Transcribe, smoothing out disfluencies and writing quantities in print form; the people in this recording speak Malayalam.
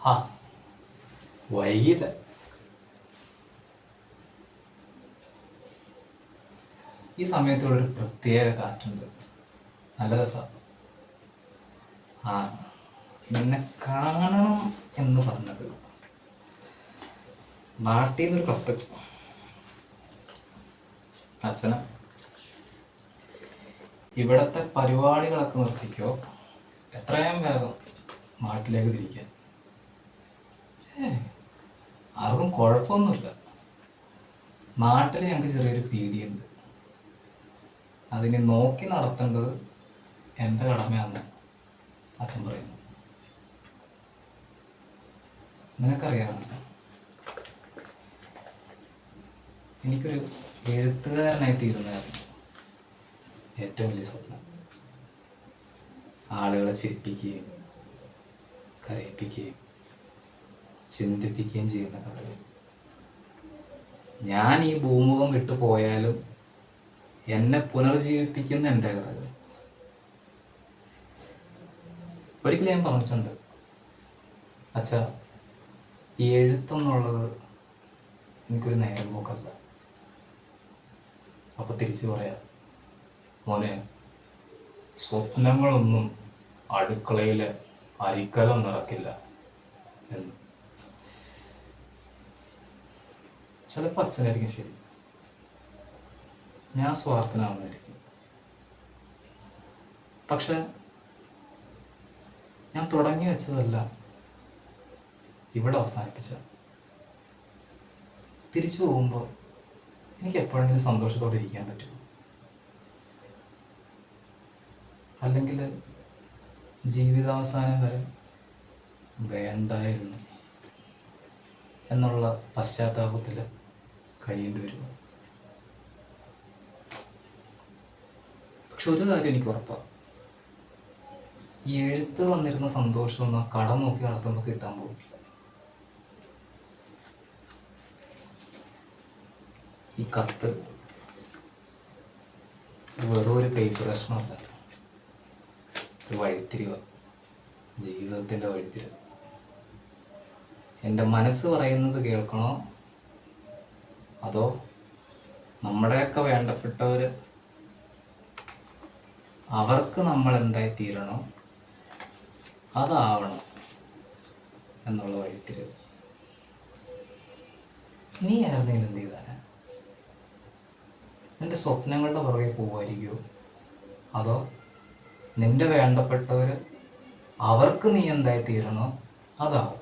ഹാ, വൈകില്ല. ഈ സമയത്ത് ഇവിടെ ഒരു പ്രത്യേക കാറ്റുണ്ട്, നല്ല രസമാണ്. ആ, നിന്നെ കാണണം എന്ന് പറഞ്ഞത് നാട്ടിൽ നിന്നൊരു കത്ത്. അച്ഛന് ഇവിടത്തെ പരിപാടികളൊക്കെ നിർത്തിക്കോ, എത്രയും വേഗം നാട്ടിലേക്ക് തിരിക്കാൻ. ആർക്കും കുഴപ്പമൊന്നുമില്ല. നാട്ടിൽ ഞങ്ങൾക്ക് ചെറിയൊരു പീടിയുണ്ട്, അതിനെ നോക്കി നടത്തേണ്ടത് എൻ്റെ കടമയാണെന്ന് അച്ഛൻ പറയുന്നു. നിനക്കറിയാമല്ലോ, എനിക്കൊരു എഴുത്തുകാരനായി തീരുന്നതായിരുന്നു ഏറ്റവും വലിയ സ്വപ്നം. ആളുകളെ ചിരിപ്പിക്കുകയും കരയിപ്പിക്കുകയും ചിന്തിപ്പിക്കുകയും ചെയ്യുന്ന കഥകൾ. ഞാൻ ഈ ഭൂമുഖം വിട്ടു പോയാലും എന്നെ പുനർജീവിപ്പിക്കുന്ന എൻ്റെ കഥകൾ. ഒരിക്കലും ഞാൻ പറഞ്ഞിട്ടുണ്ട്, അച്ഛാ, ഈ എഴുത്തെന്നുള്ളത് എനിക്കൊരു നേരം പോക്കല്ല. അപ്പൊ തിരിച്ചു പറയാം, മോനെ, സ്വപ്നങ്ങളൊന്നും അടുക്കളയിലെ അരിക്കലം നിറക്കില്ല എന്ന്. ചിലപ്പോൾ അച്ഛനായിരിക്കും ശരി, ഞാൻ സ്വാർത്ഥനാവുന്നതായിരിക്കും. പക്ഷെ ഞാൻ തുടങ്ങി വെച്ചതല്ല ഇവിടെ അവസാനിപ്പിച്ച. തിരിച്ചു പോകുമ്പോൾ എനിക്ക് എപ്പോഴെങ്കിലും സന്തോഷത്തോടെ ഇരിക്കാൻ പറ്റും. അല്ലെങ്കിൽ ജീവിതാവസാനം വരെ വേണ്ടായിരുന്നു എന്നുള്ള പശ്ചാത്താപത്തിൽ കഴിയേണ്ടി വരും. പക്ഷെ ഒരു കാര്യം എനിക്ക് ഉറപ്പാണ്, ഈ എഴുത്ത് വന്നിരുന്ന സന്തോഷമൊന്നും ആ കടം നോക്കി നടത്തുമ്പോൾ കിട്ടാൻ പോകില്ല. ഈ കത്ത് വെറും ഒരു പേപ്പർ കഷ്ണമല്ല, ഒരു വഴിത്തിരിവ, ജീവിതത്തിൻ്റെ വഴിത്തിരിവ്. എൻ്റെ മനസ്സ് പറയുന്നത് കേൾക്കണോ, അതോ നമ്മുടെയൊക്കെ വേണ്ടപ്പെട്ടവർ അവർക്ക് നമ്മൾ എന്തായി തീരണോ അതാവണം എന്നുള്ള വഴിത്തിരിവ്. നീ ആയിരുന്നെങ്കിൽ എന്ത് ചെയ്താനാ? നിന്റെ സ്വപ്നങ്ങളുടെ പുറകെ പോവായിരിക്കുമോ, അതോ നിന്റെ വേണ്ടപ്പെട്ടവർ അവർക്ക് നീ എന്തായി തീരണോ അതാവും?